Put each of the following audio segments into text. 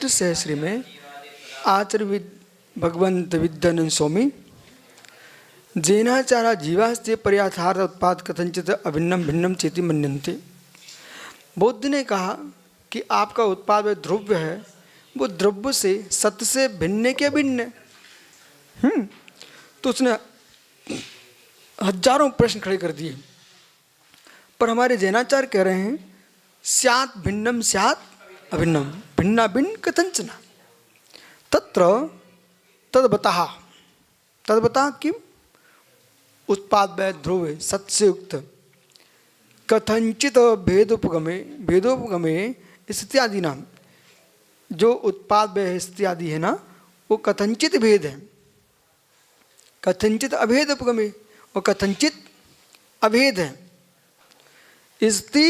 अष्ट सहस्री में आचार्य भगवंत विद्यानंद स्वामी जैनाचारा जीवास्ते पर्याथार्थ उत्पाद कथंचित अभिन्नम भिन्नम चेति मन्यन्ते। बौद्ध ने कहा कि आपका उत्पाद वह द्रव्य है, वो द्रव्य से सत्य से भिन्न के भिन्न। तो उसने हजारों प्रश्न खड़े कर दिए, पर हमारे जैनाचार्य कह रहे हैं स्यात् भिन्नम स्यात् अभिन्नम भिन्ना भिन्न कथंचन तत्र तद्बता किम उत्पाद वै ध्रुव सत्य युक्त कथंचित भेदोपगमे इत्यादि नाम। जो उत्पाद वै इत्यादि है ना, वो कथंचित भेद है, कथंचित अभेद उपगमे, वो कथंचित अभेद है। स्थिति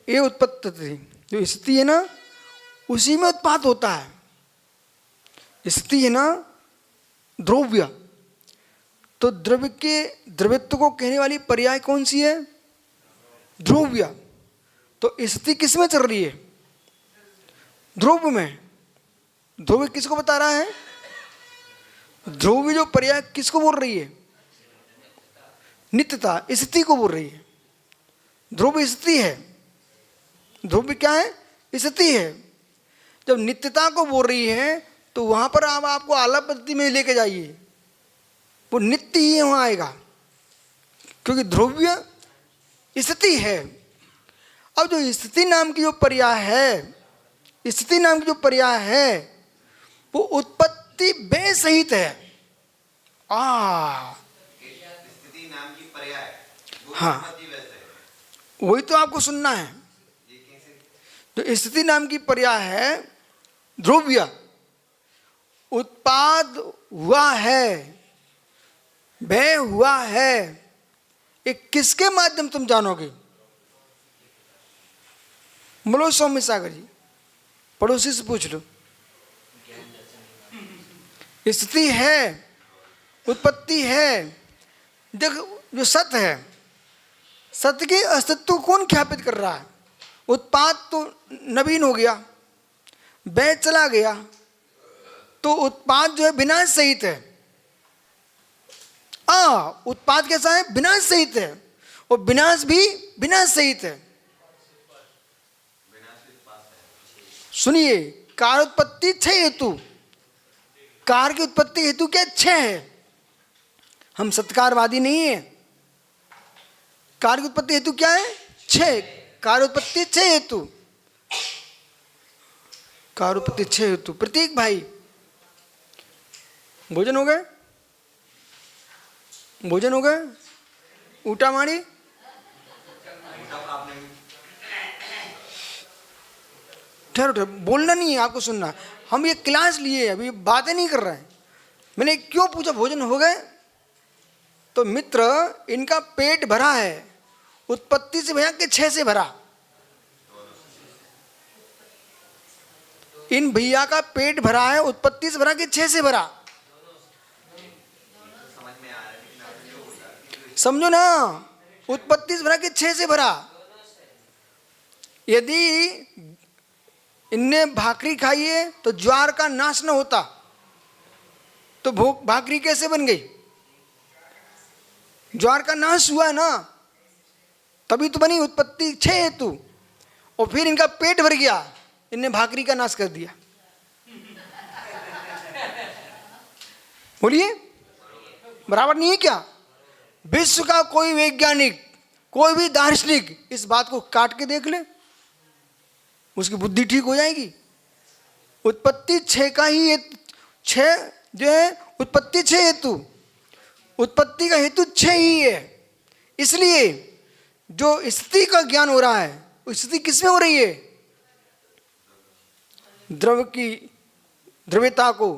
ये उत्पत्ति, जो स्थिति है ना उसी में उत्पाद होता है। स्थिति है ना द्रव्य, तो द्रव्य के द्रव्यत्व को कहने वाली पर्याय कौन सी है? द्रव्य। तो स्थिति किस में चल रही है? ध्रुव में। ध्रुव किसको बता रहा है? ध्रुव जो पर्याय किसको बोल रही है? नित्यता, स्थिति को बोल रही है। ध्रुव स्थिति है, ध्रुव क्या है? स्थिति है। जब नित्यता को बोल रही है तो वहां पर आप आपको आलाप पद्धति में लेके जाइए, वो नित्य ही वहां आएगा, क्योंकि ध्रुव्य स्थिति है। अब जो स्थिति नाम की जो पर्याय है, स्थिति नाम की जो पर्याय है वो उत्पत्ति बे सहित है। स्थिति नाम की पर्याय, हाँ वही तो आपको सुनना है। जो स्थिति नाम की पर्याय है ध्रुव्य, उत्पाद हुआ है, भय हुआ है, ये किसके माध्यम तुम जानोगे? बोलो सौम्य सागर जी, पड़ोसी से पूछ लो। स्थिति है, उत्पत्ति है। देख, जो सत्य है, सत्य के अस्तित्व कौन ख्यापित कर रहा है? उत्पाद तो नवीन हो गया, भय चला गया, तो उत्पाद जो है विनाश सहित है। उत्पाद कैसा है? विनाश सहित है, और विनाश भी विनाश सहित है। सुनिए, कार्य उत्पत्ति छह हेतु, कार्य की उत्पत्ति हेतु क्या? छह है। हम सत्कारवादी नहीं है। कार्य की उत्पत्ति हेतु क्या है? छह। कार्य उत्पत्ति छह हेतु, कार्य उत्पत्ति छह हेतु। प्रतीक भाई, भोजन हो गए? भोजन हो गए? ऊटा मारी? ठहरो ठहरो, बोलना नहीं है, आपको सुनना। हम ये क्लास लिए, अभी बातें नहीं कर रहे हैं। मैंने क्यों पूछा भोजन हो गए? तो मित्र, इनका पेट भरा है, उत्पत्ति से भैया के छह से भरा। इन भैया का पेट भरा है, उत्पत्ति से भरा कि छह से भरा? समझो ना, उत्पत्ति से भरा कि छह से भरा? यदि इनने भाकरी खाई है तो ज्वार का नाश न होता, तो भाकरी कैसे बन गई? ज्वार का नाश हुआ है ना, तभी तो बनी उत्पत्ति छह हेतु। और फिर इनका पेट भर गया, इनने भाकरी का नाश कर दिया। बोलिए, बराबर नहीं है क्या? विश्व का कोई वैज्ञानिक, कोई भी दार्शनिक इस बात को काट के देख ले, उसकी बुद्धि ठीक हो जाएगी। उत्पत्ति छह का ही, छह जो है उत्पत्ति छह हेतु, उत्पत्ति का हेतु छह ही है। इसलिए जो स्थिति का ज्ञान हो रहा है, वो स्थिति किसमें हो रही है? द्रव्य की द्रव्यता को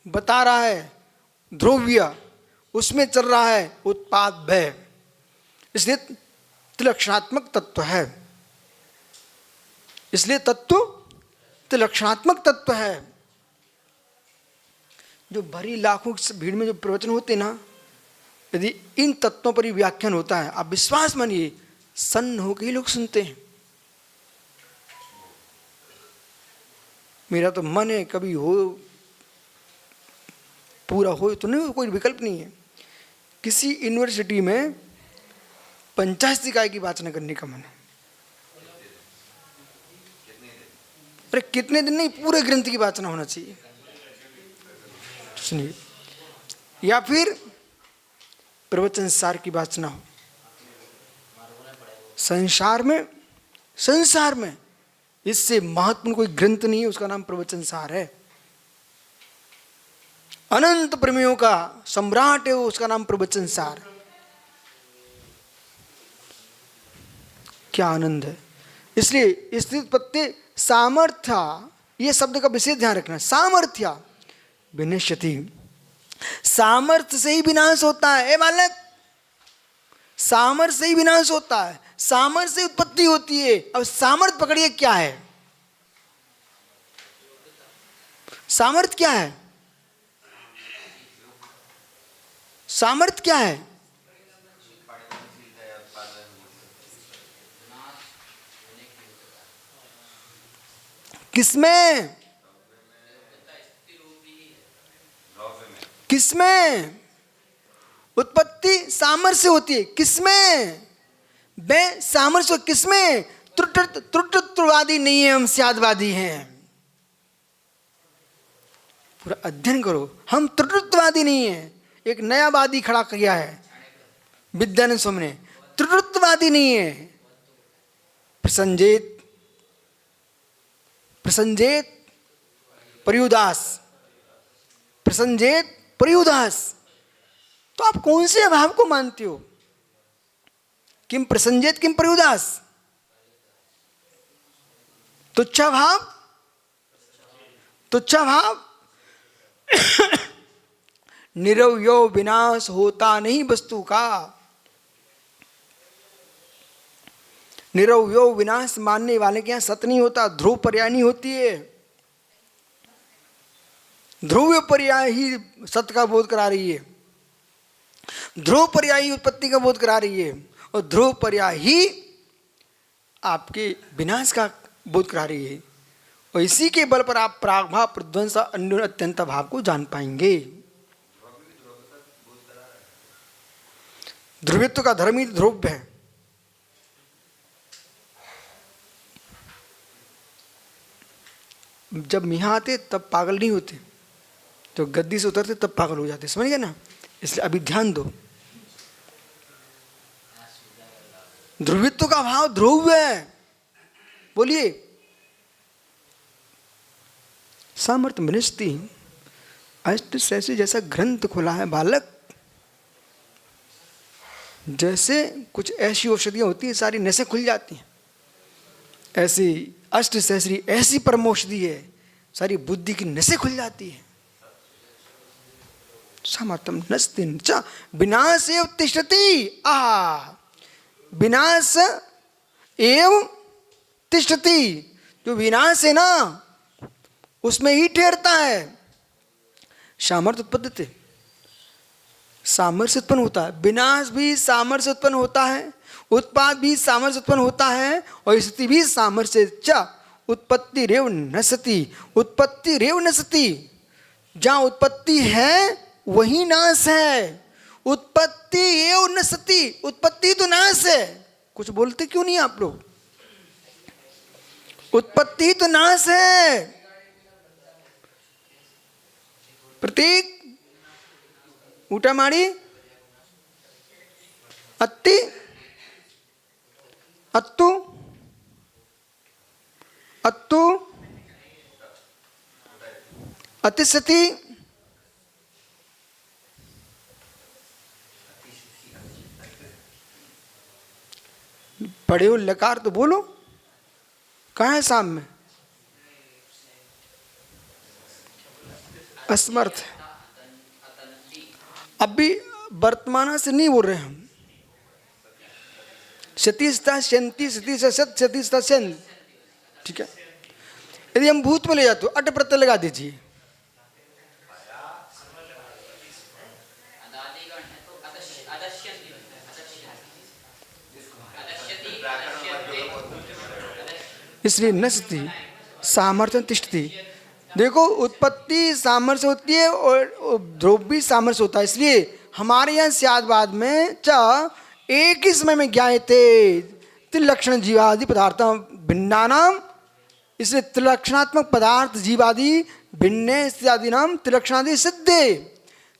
बता रहा है ध्रुव्य, उसमें चल रहा है उत्पाद भय, इसलिए त्रिलक्षणात्मक तत्व है। इसलिए तत्व त्रिलक्षणात्मक तत्व है। जो भरी लाखों की भीड़ में जो प्रवचन होते ना, यदि इन तत्वों पर ही व्याख्यान होता है, आप विश्वास मानिए सन्न होकर ही लोग सुनते हैं। मेरा तो मन है कभी हो, पूरा हो तो नहीं, कोई विकल्प नहीं है। किसी यूनिवर्सिटी में 50 इकाई की वाचना करने का मन है, अरे कितने दिन नहीं, पूरे ग्रंथ की वाचना होना चाहिए। सुनिए, या फिर प्रवचन सार की वाचना हो। संसार में इससे महत्वपूर्ण कोई ग्रंथ नहीं है, उसका नाम प्रवचन सार है। अनंत प्रमेयों का सम्राट है वो, उसका नाम प्रवचन सार। क्या आनंद है। इसलिए स्थिति उत्पत्ति सामर्थ्य, ये शब्द का विशेष ध्यान रखना। सामर्थ्य विनश्यति, सामर्थ्य से ही विनाश होता है। ए बालक, सामर्थ्य से ही विनाश होता है, सामर्थ्य से उत्पत्ति होती है। अब सामर्थ्य पकड़िए क्या है। सामर्थ्य क्या है? सामर्थ्य क्या है? किसमें? किसमें उत्पत्ति सामर्थ्य से होती है? किसमें? बे सामर्थ्य किसमें? त्रुटवादी नहीं है, हम स्यादवादी हैं। पूरा अध्ययन करो, हम त्रुटवादी नहीं है। एक नया वादी खड़ा किया है विद्यानंद स्वामी ने, त्रुटवादी नहीं है। प्रसंजेत प्रयुदास, प्रसंजेत प्रयुदास। तो आप कौन से अभाव को मानते हो? किम प्रसंजेत किम प्रयुदास? तुच्छा भाव, तुच्छा भाव। निरवयो विनाश होता नहीं वस्तु का। निरवयो विनाश मानने वाले के यहां सत नहीं होता, ध्रुव पर्याय नहीं होती है। ध्रुव पर्याय ही सत्य का बोध करा रही है, ध्रुव पर्याय ही उत्पत्ति का बोध करा रही है, और ध्रुव पर्याय ही आपके विनाश का बोध करा रही है। और इसी के बल पर आप प्रागभाव, प्रध्वंस, अन्योन्य अत्यंत भाव को जान पाएंगे। ध्रुवित्व का धर्म ही ध्रुव है। जब यहाँ आते तब पागल नहीं होते, तो गद्दी से उतरते तब पागल हो जाते, समझ गए ना। इसलिए अभी ध्यान दो। ध्रुवित्व का भाव ध्रुव है। बोलिए, सामर्थ्य विनष्टि। अष्ट सहस्री जैसा ग्रंथ खुला है बालक, जैसे कुछ ऐसी औषधियां होती हैं सारी नसें खुल जाती हैं, ऐसी अष्ट सहस्री ऐसी परम औषधि है, सारी बुद्धि की नसें खुल जाती है। सामर्थ्यम नस्तिन च विनाश एव तिष्ठति। विनाश एव तिष्ठति, जो विनाश है ना उसमें ही ठहरता है। सामर्थ्य उत्पत्ति, सामर्थ्य उत्पन्न होता है। विनाश भी सामर्थ्य उत्पन्न होता है, उत्पाद भी सामर्थ्य उत्पन्न होता है, और स्थिति भी सामर्थ्य। च उत्पत्ति रेव नसति, उत्पत्ति रेव नसति। जहां उत्पत्ति है वही नाश है। उत्पत्ति एव नसति, उत्पत्ति तो नाश है। कुछ बोलते क्यों नहीं आप लोग? उत्पत्ति तो नाश है। प्रतीक ऊटा माड़ी अत्ति अत्तु अत्तु अतिशति पढ़े हो लकार तो बोलो, कहाँ है साम में? असमर्थ। अभी वर्तमान से नहीं बोल रहे हम। सतीस्ता शंति सती सत सतीस्ता शन, ठीक है। यदि हम भूत में ले जाते हो अट प्रत्यय लगा दीजिए। इसलिए नसति सामर्थ्य तिष्ठति, देखो उत्पत्ति सामर्थ्य होती है और ध्रुव भी सामर्थ्य होता है, इसलिए हमारे यहाँ स्यादवाद में च एक ही समय में ज्ञायते त्रिलक्षण जीवादि पदार्थ भिन्ना नाम, इसलिए त्रिलक्षणात्मक पदार्थ जीवादि भिन्न इत्यादि नाम त्रिलक्षणादि सिद्धे।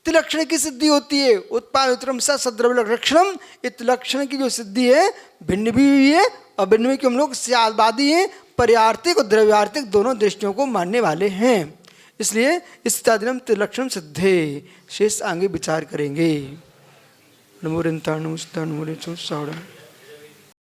त्रिलक्षण की सिद्धि होती है, उत्पाद सद्रव्य लक्षणम, ये त्रिलक्षण की जो सिद्धि है भिन्न भी हुई है और भिन्न में कि हम लोग स्यादवादी हैं, पर्यार्थिक और द्रव्यार्थिक दोनों दृष्टियों को मानने वाले हैं, इसलिए इत्यादि नाम त्रिलक्षण सिद्धे। शेष आगे विचार करेंगे। नमो रिंता नमो सिद्धा नमो रे